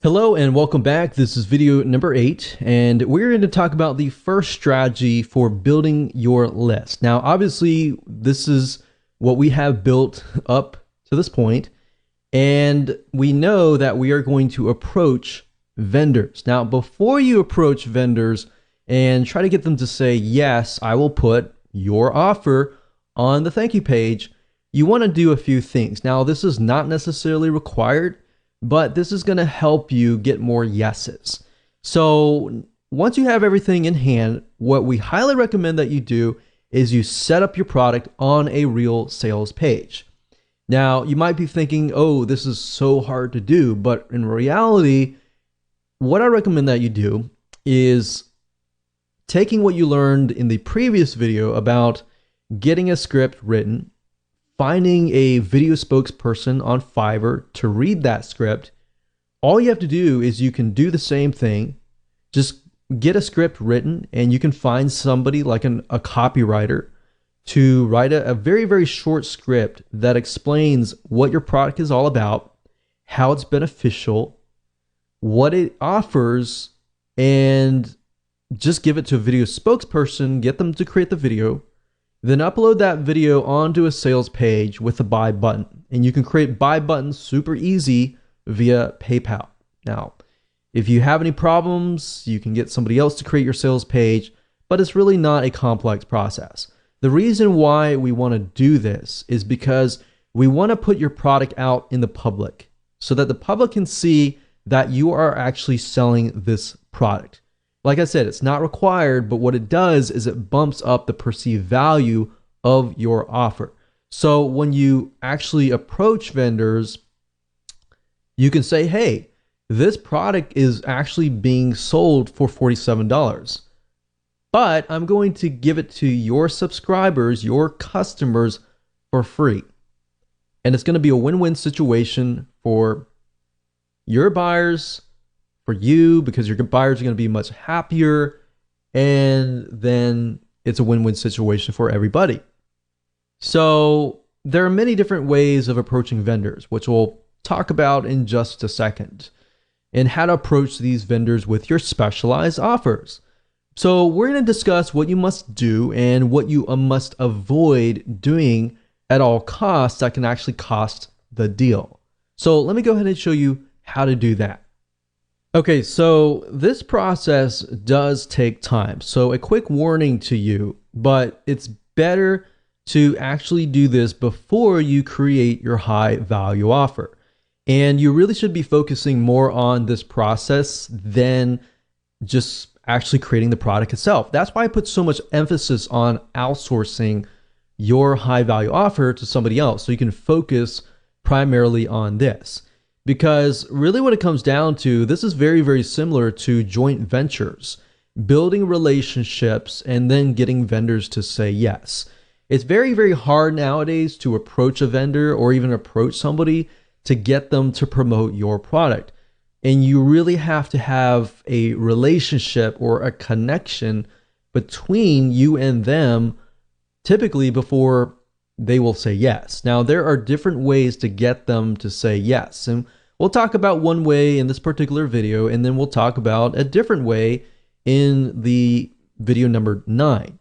Hello and welcome back. This is video number 8, and we're going to talk about the first strategy for building your list. Now, obviously, this is what we have built up to this point, and we know that we are going to approach vendors. Now, before you approach vendors and try to get them to say, yes, I will put your offer on the thank you page, you want to do a few things. Now, this is not necessarily required, but this is going to help you get more yeses. So once you have everything in hand, what we highly recommend that you do is you set up your product on a real sales page. Now, you might be thinking, oh, this is so hard to do, but in reality, what I recommend that you do is taking what you learned in the previous video about getting a script written, finding a video spokesperson on Fiverr to read that script. All you have to do is you can do the same thing. Just get a script written, and you can find somebody like a copywriter to write a very, very short script that explains what your product is all about, how it's beneficial, what it offers, and just give it to a video spokesperson, get them to create the video, then upload that video onto a sales page with a buy button. And you can create buy buttons super easy via PayPal. Now, if you have any problems, you can get somebody else to create your sales page, but it's really not a complex process. The reason why we want to do this is because we want to put your product out in the public so that the public can see that you are actually selling this product. Like I said, it's not required, but what it does is it bumps up the perceived value of your offer. So when you actually approach vendors, you can say, hey, this product is actually being sold for $47, but I'm going to give it to your subscribers, your customers, for free. And it's going to be a win-win situation for your buyers, for you, because your buyers are going to be much happier, and then it's a win-win situation for everybody. So there are many different ways of approaching vendors, which we'll talk about in just a second, and how to approach these vendors with your specialized offers. So we're going to discuss what you must do and what you must avoid doing at all costs that can actually cost the deal. So let me go ahead and show you how to do that. Okay, so this process does take time. So a quick warning to you, but it's better to actually do this before you create your high value offer. And you really should be focusing more on this process than just actually creating the product itself. That's why I put so much emphasis on outsourcing your high value offer to somebody else, so you can focus primarily on this. Because really what it comes down to, this is very, very similar to joint ventures, building relationships and then getting vendors to say yes. It's very, very hard nowadays to approach a vendor or even approach somebody to get them to promote your product. And you really have to have a relationship or a connection between you and them, typically before they will say yes. Now, there are different ways to get them to say yes. And we'll talk about one way in this particular video, and then we'll talk about a different way in the video number 9.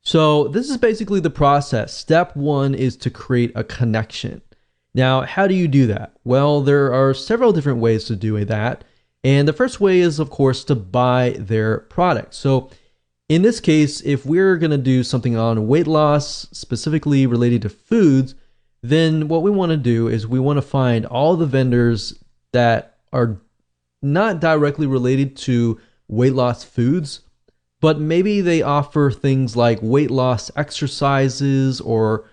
So this is basically the process. Step 1 is to create a connection. Now, how do you do that? Well, there are several different ways to do that. And the first way is, of course, to buy their product. So in this case, if we're going to do something on weight loss, specifically related to foods, then what we want to do is we want to find all the vendors that are not directly related to weight loss foods, but maybe they offer things like weight loss exercises or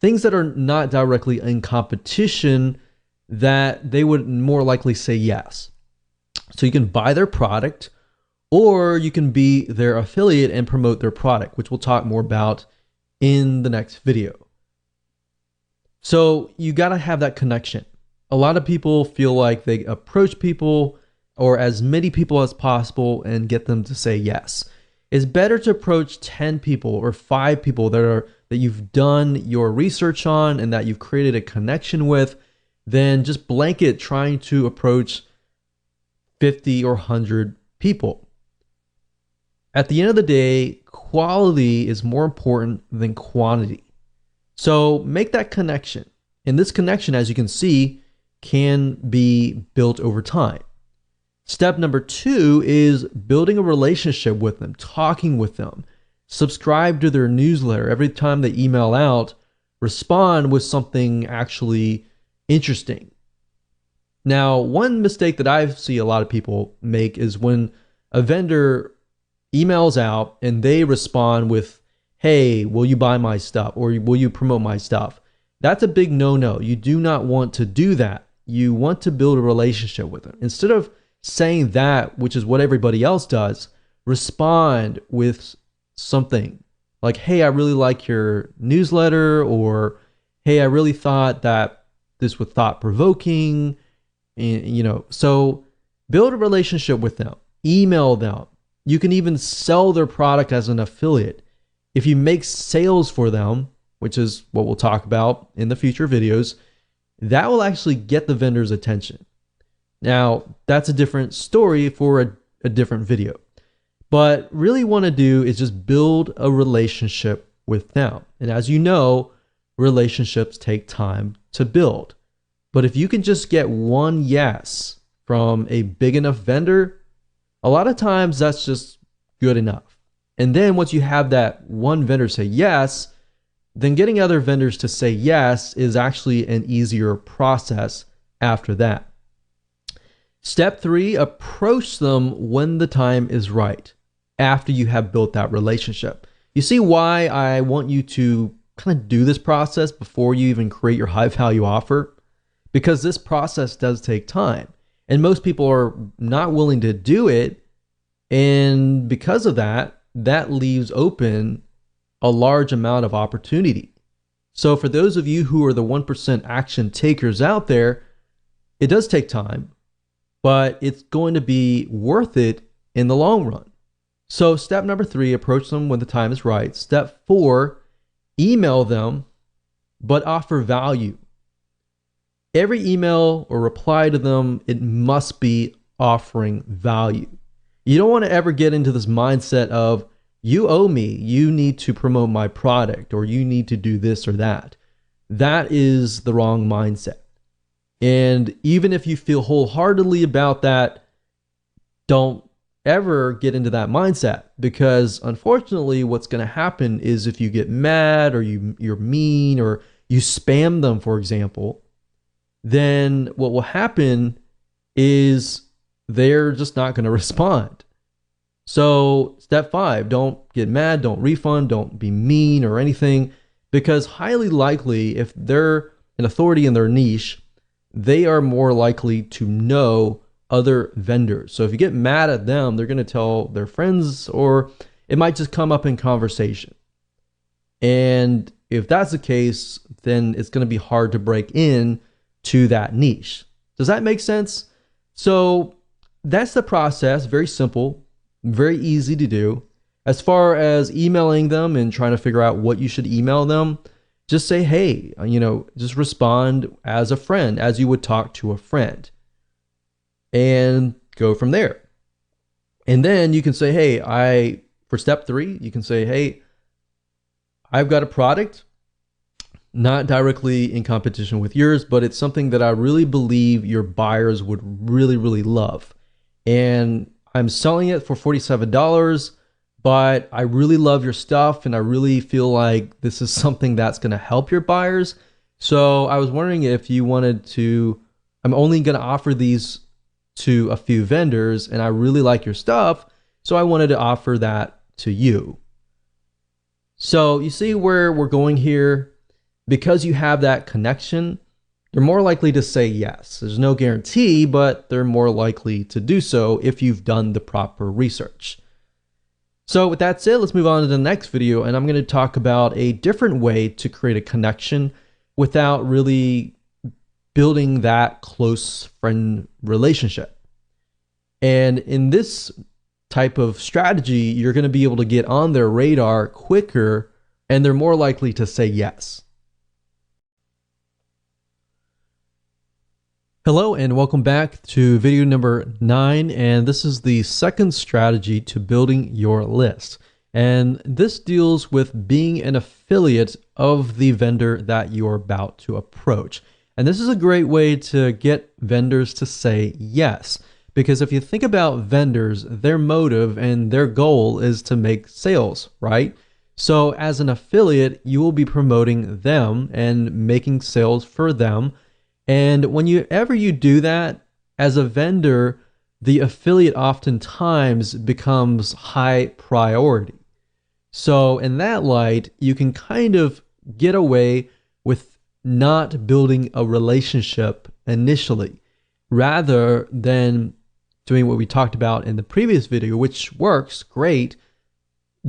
things that are not directly in competition that they would more likely say yes. So you can buy their product, or you can be their affiliate and promote their product, which we'll talk more about in the next video. So you got to have that connection. A lot of people feel like they approach people or as many people as possible and get them to say yes. It's better to approach 10 people or 5 people that you've done your research on and that you've created a connection with than just blanket trying to approach 50 or 100 people. At the end of the day, quality is more important than quantity. So make that connection. And this connection, as you can see, can be built over time. Step number 2 is building a relationship with them, talking with them. Subscribe to their newsletter. Every time they email out, respond with something actually interesting. Now, one mistake that I see a lot of people make is when a vendor emails out and they respond with, hey, will you buy my stuff, or will you promote my stuff? That's a big no-no. You do not want to do that. You want to build a relationship with them. Instead of saying that, which is what everybody else does, respond with something like, hey, I really like your newsletter, or hey, I really thought that this was thought-provoking. So build a relationship with them, email them. You can even sell their product as an affiliate. If you make sales for them, which is what we'll talk about in the future videos, that will actually get the vendor's attention. Now, that's a different story for a different video. But really want to do is just build a relationship with them. And as you know, relationships take time to build. But if you can just get one yes from a big enough vendor, a lot of times that's just good enough. And then once you have that one vendor say yes, then getting other vendors to say yes is actually an easier process after that. Step 3, approach them when the time is right, after you have built that relationship. You see why I want you to kind of do this process before you even create your high value offer? Because this process does take time, and most people are not willing to do it. And because of that, that leaves open a large amount of opportunity. So for those of you who are the 1% action takers out there, it does take time, but it's going to be worth it in the long run. So step number 3, approach them when the time is right. Step 4, email them, but offer value. Every email or reply to them, it must be offering value. You don't want to ever get into this mindset of, you owe me, you need to promote my product, or you need to do this or that. That is the wrong mindset. And even if you feel wholeheartedly about that, don't ever get into that mindset, because unfortunately what's going to happen is if you get mad, or you're mean, or you spam them, for example, then what will happen is they're just not going to respond. So step 5, don't get mad, don't refund, don't be mean or anything, because highly likely if they're an authority in their niche, they are more likely to know other vendors. So if you get mad at them, they're going to tell their friends, or it might just come up in conversation. And if that's the case, then it's going to be hard to break in to that niche. Does that make sense? So that's the process. Very simple, very easy to do. As far as emailing them and trying to figure out what you should email them, just say, hey, just respond as a friend, as you would talk to a friend, and go from there. And then you can say, hey, for step 3, you can say, hey, I've got a product, not directly in competition with yours, but it's something that I really believe your buyers would really, really love. And I'm selling it for $47, but I really love your stuff, and I really feel like this is something that's going to help your buyers. So I was wondering if you wanted to, I'm only going to offer these to a few vendors, and I really like your stuff, so I wanted to offer that to you. So you see where we're going here? Because you have that connection, they're more likely to say yes. There's no guarantee, but they're more likely to do so if you've done the proper research. So with that said, let's move on to the next video, and I'm going to talk about a different way to create a connection without really building that close friend relationship. And in this type of strategy, you're going to be able to get on their radar quicker, and they're more likely to say yes. Hello and welcome back to video number 9, and this is the second strategy to building your list. And this deals with being an affiliate of the vendor that you're about to approach. And this is a great way to get vendors to say yes, because if you think about vendors, their motive and their goal is to make sales, right? So as an affiliate, you will be promoting them and making sales for them. And whenever you do that as a vendor, the affiliate oftentimes becomes high priority. So in that light, you can kind of get away with not building a relationship initially, rather than doing what we talked about in the previous video, which works great.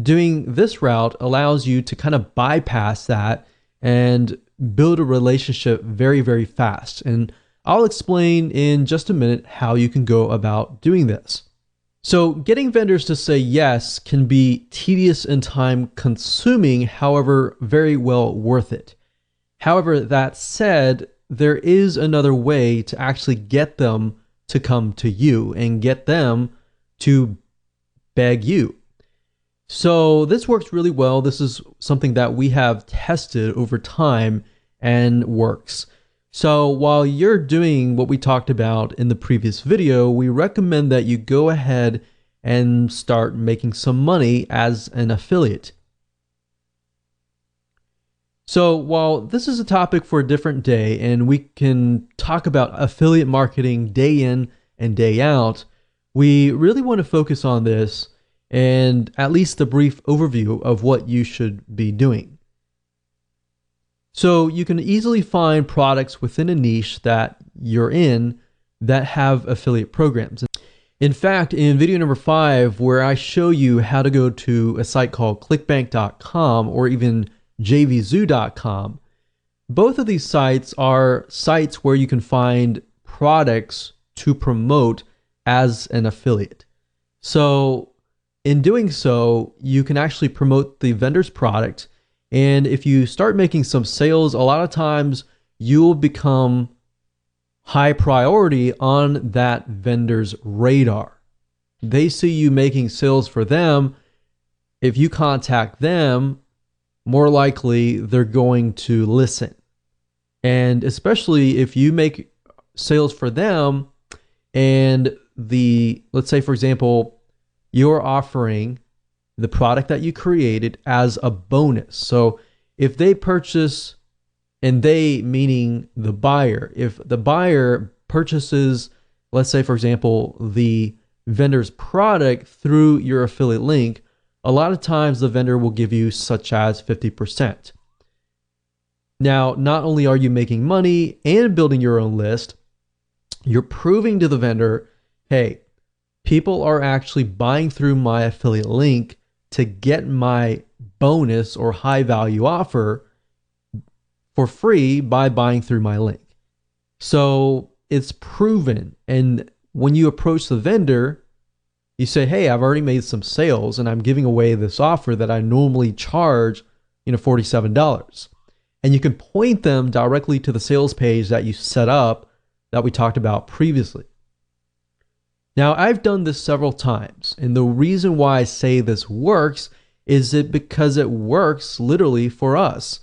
Doing this route allows you to kind of bypass that and build a relationship very, very fast. And I'll explain in just a minute how you can go about doing this. So getting vendors to say yes can be tedious and time consuming, however, very well worth it. However, that said, there is another way to actually get them to come to you and get them to beg you. So this works really well. This is something that we have tested over time and works. So while you're doing what we talked about in the previous video, we recommend that you go ahead and start making some money as an affiliate. So while this is a topic for a different day, and we can talk about affiliate marketing day in and day out, we really want to focus on this and at least a brief overview of what you should be doing. So you can easily find products within a niche that you're in that have affiliate programs. In fact, in video number 5, where I show you how to go to a site called clickbank.com or even jvzoo.com, both of these sites are sites where you can find products to promote as an affiliate. So in doing so, you can actually promote the vendor's product. And if you start making some sales, a lot of times you'll become high priority on that vendor's radar. They see you making sales for them. If you contact them, more likely they're going to listen. And especially if you make sales for them and let's say, for example, you're offering the product that you created as a bonus. So if they purchase, and they meaning the buyer, if the buyer purchases, let's say, for example, the vendor's product through your affiliate link, a lot of times the vendor will give you such as 50%. Now, not only are you making money and building your own list, you're proving to the vendor, hey, people are actually buying through my affiliate link to get my bonus or high value offer for free by buying through my link. So it's proven. And when you approach the vendor, you say, hey, I've already made some sales and I'm giving away this offer that I normally charge, $47. And you can point them directly to the sales page that you set up that we talked about previously. Now, I've done this several times, and the reason why I say this works is because it works literally for us.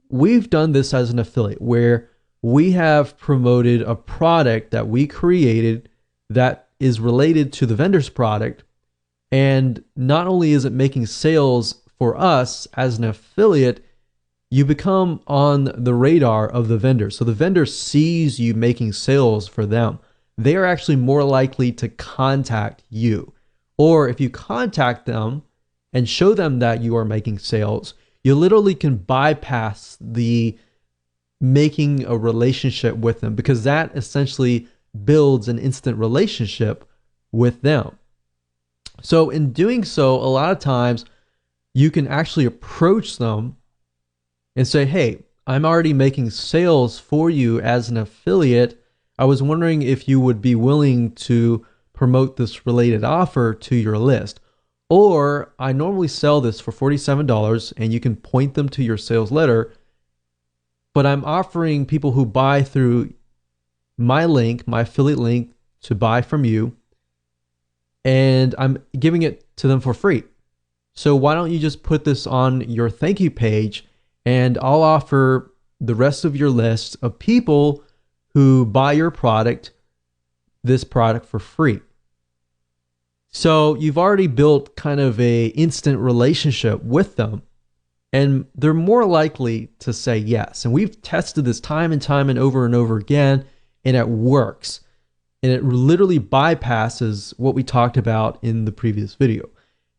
We've done this as an affiliate where we have promoted a product that we created that is related to the vendor's product, and not only is it making sales for us as an affiliate, you become on the radar of the vendor. So the vendor sees you making sales for them. They are actually more likely to contact you. Or if you contact them and show them that you are making sales, you literally can bypass the making a relationship with them, because that essentially builds an instant relationship with them. So in doing so, a lot of times you can actually approach them and say, hey, I'm already making sales for you as an affiliate. I was wondering if you would be willing to promote this related offer to your list. Or I normally sell this for $47, and you can point them to your sales letter, but I'm offering people who buy through my link, my affiliate link to buy from you, and I'm giving it to them for free. So why don't you just put this on your thank you page, and I'll offer the rest of your list of people who buy your product, this product for free. So you've already built kind of a instant relationship with them, and they're more likely to say yes. And we've tested this time and time and over again, and it works. And it literally bypasses what we talked about in the previous video.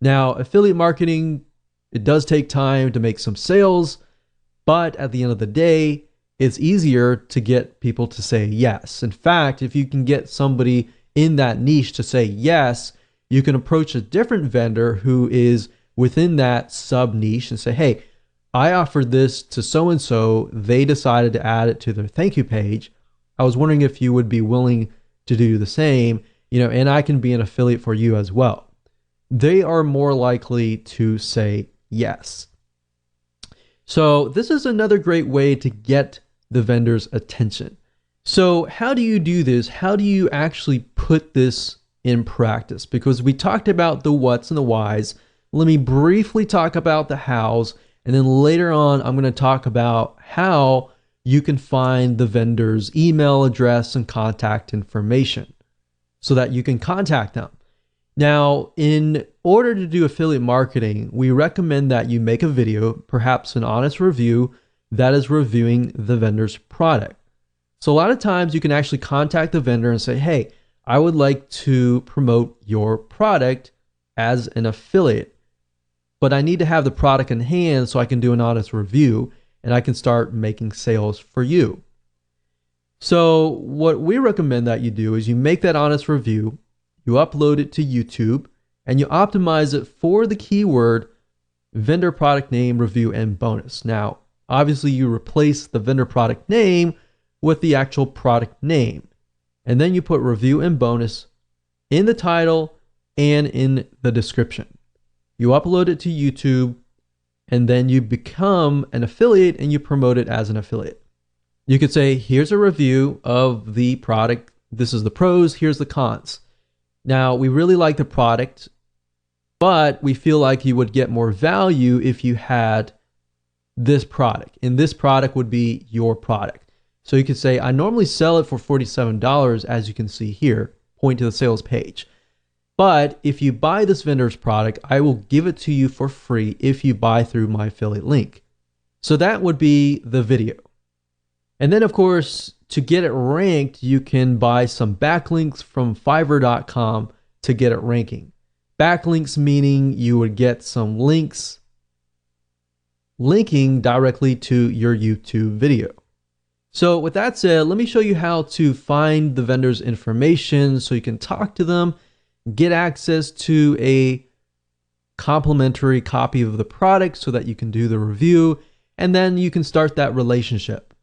Now, affiliate marketing, it does take time to make some sales, but at the end of the day, it's easier to get people to say yes. In fact, if you can get somebody in that niche to say yes, you can approach a different vendor who is within that sub niche and say, hey, I offered this to so-and-so. They decided to add it to their thank you page. I was wondering if you would be willing to do the same, and I can be an affiliate for you as well. They are more likely to say yes. So this is another great way to get the vendor's attention. So how do you do this? How do you actually put this in practice? Because we talked about the what's and the whys. Let me briefly talk about the hows, and then later on, I'm going to talk about how you can find the vendor's email address and contact information so that you can contact them. Now, in order to do affiliate marketing, we recommend that you make a video, perhaps an honest review that is reviewing the vendor's product. So a lot of times you can actually contact the vendor and say, hey, I would like to promote your product as an affiliate, but I need to have the product in hand so I can do an honest review and I can start making sales for you. So what we recommend that you do is you make that honest review, you upload it to YouTube, and you optimize it for the keyword vendor product name, review, and bonus. Now, obviously you replace the vendor product name with the actual product name, and then you put review and bonus in the title and in the description. You upload it to YouTube, and then you become an affiliate and you promote it as an affiliate. You could say, here's a review of the product. This is the pros, here's the cons. Now, we really like the product, but we feel like you would get more value if you had this product, and this product would be your product. So you could say, I normally sell it for $47, as you can see here, point to the sales page. But if you buy this vendor's product, I will give it to you for free if you buy through my affiliate link. So that would be the video. And then, of course, to get it ranked, you can buy some backlinks from Fiverr.com to get it ranking. Backlinks meaning you would get some links linking directly to your YouTube video. So with that said, let me show you how to find the vendor's information so you can talk to them, get access to a complimentary copy of the product so that you can do the review, and then you can start that relationship.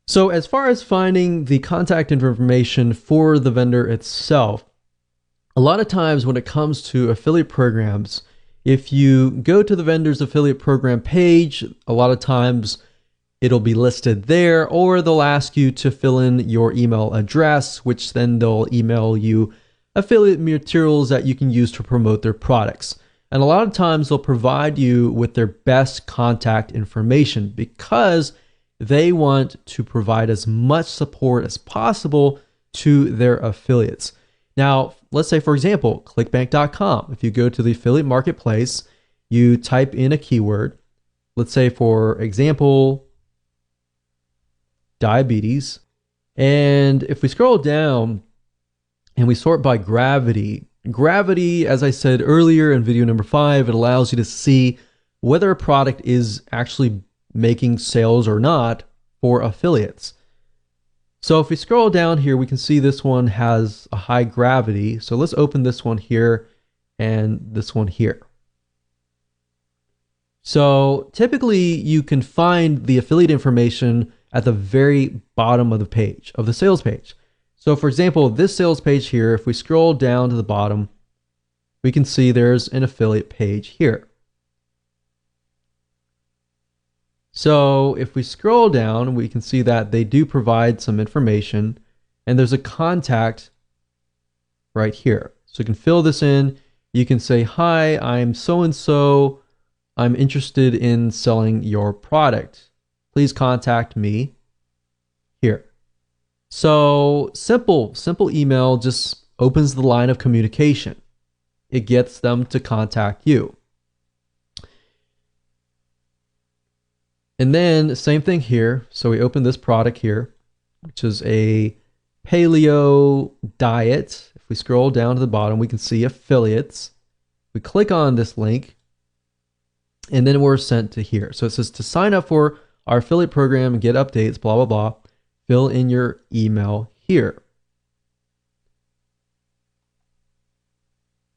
So as far as finding the contact information for the vendor itself, a lot of times when it comes to affiliate programs, if you go to the vendor's affiliate program page, a lot of times it'll be listed there, or they'll ask you to fill in your email address, which then they'll email you affiliate materials that you can use to promote their products. And a lot of times they'll provide you with their best contact information because they want to provide as much support as possible to their affiliates. Now, let's say, for example, clickbank.com. If you go to the affiliate marketplace, you type in a keyword, let's say, for example, diabetes. And if we scroll down and we sort by gravity, as I said earlier in video number 5, it allows you to see whether a product is actually making sales or not for affiliates. So if we scroll down here, we can see this one has a high gravity. So let's open this one here and this one here. So typically you can find the affiliate information at the very bottom of the page, of the sales page. So for example, this sales page here, if we scroll down to the bottom, we can see there's an affiliate page here. So if we scroll down, we can see that they do provide some information, and there's a contact right here. So you can fill this in. You can say, hi, I'm so-and-so. I'm interested in selling your product. Please contact me here. So simple email just opens the line of communication. It gets them to contact you. And then same thing here. So we open this product here, which is a paleo diet. If we scroll down to the bottom, we can see affiliates. We click on this link, and then we're sent to here. So it says to sign up for our affiliate program and get updates, blah, blah, blah. Fill in your email here.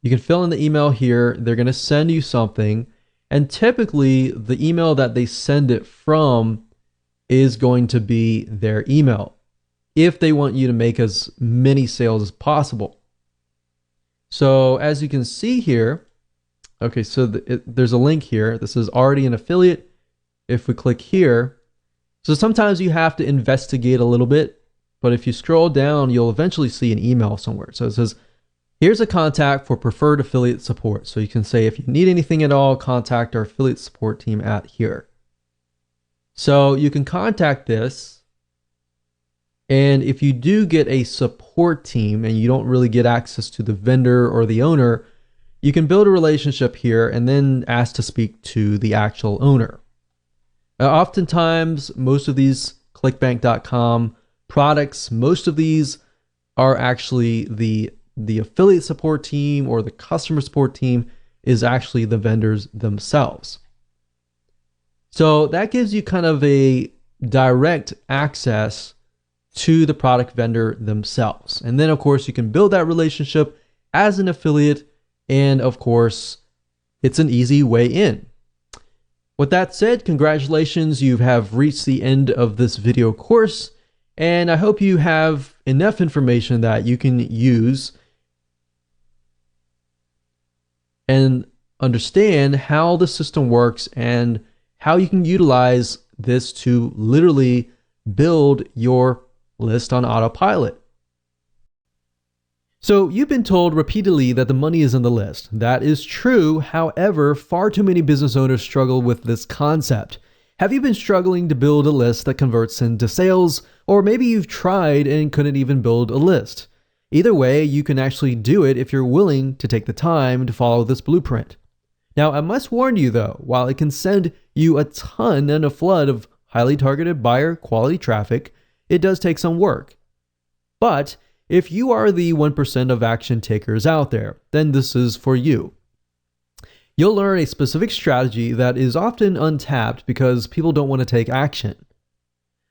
You can fill in the email here. They're going to send you something. And typically the email that they send it from is going to be their email if they want you to make as many sales as possible. So as you can see here, okay, so there's a link here. This is already an affiliate. If we click here, so sometimes you have to investigate a little bit, but if you scroll down, you'll eventually see an email somewhere. So it says, here's a contact for preferred affiliate support. So you can say, if you need anything at all, contact our affiliate support team at here. So you can contact this. And if you do get a support team and you don't really get access to the vendor or the owner, you can build a relationship here and then ask to speak to the actual owner. Oftentimes, most of these clickbank.com products, most of these are actually the affiliate support team or the customer support team is actually the vendors themselves. So that gives you kind of a direct access to the product vendor themselves. And then of course you can build that relationship as an affiliate, and of course it's an easy way in. With that said, congratulations, you have reached the end of this video course, and I hope you have enough information that you can use and understand how the system works and how you can utilize this to literally build your list on autopilot. So you've been told repeatedly that the money is in the list. That is true. However, far too many business owners struggle with this concept. Have you been struggling to build a list that converts into sales? Or maybe you've tried and couldn't even build a list. Either way, you can actually do it if you're willing to take the time to follow this blueprint. Now, I must warn you though, while it can send you a ton and a flood of highly targeted buyer quality traffic, it does take some work. But if you are the 1% of action takers out there, then this is for you. You'll learn a specific strategy that is often untapped because people don't want to take action.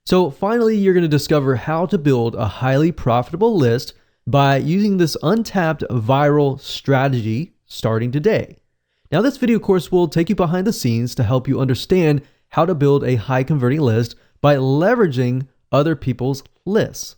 So finally, you're going to discover how to build a highly profitable list by using this untapped viral strategy starting today. Now, this video course will take you behind the scenes to help you understand how to build a high converting list by leveraging other people's lists.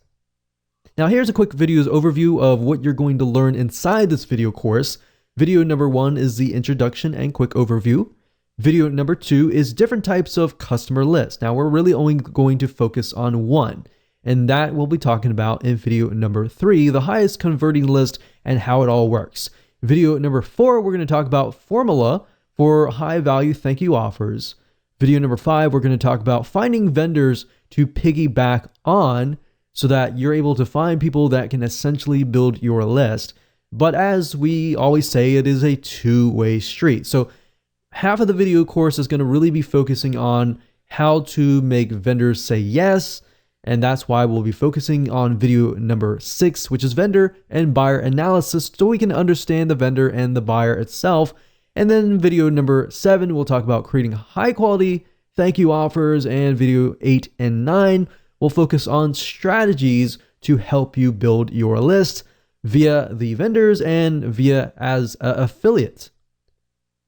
Now, here's a quick video's overview of what you're going to learn inside this video course. Video number 1 is the introduction and quick overview. Video number 2 is different types of customer lists. Now, we're really only going to focus on one, and that we'll be talking about in video number 3, the highest converting list and how it all works. Video number 4, we're going to talk about formula for high value thank you offers. Video number 5, we're going to talk about finding vendors to piggyback on so that you're able to find people that can essentially build your list. But as we always say, it is a two-way street. So half of the video course is going to really be focusing on how to make vendors say yes. And that's why we'll be focusing on video number 6, which is vendor and buyer analysis, so we can understand the vendor and the buyer itself. And then video number 7, we'll talk about creating high quality thank you offers. And video 8 and 9, we'll focus on strategies to help you build your list via the vendors and via as an affiliate.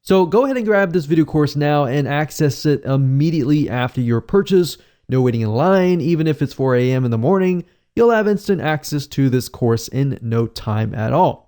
So go ahead and grab this video course now and access it immediately after your purchase. No waiting in line, even if it's 4 a.m. in the morning, you'll have instant access to this course in no time at all.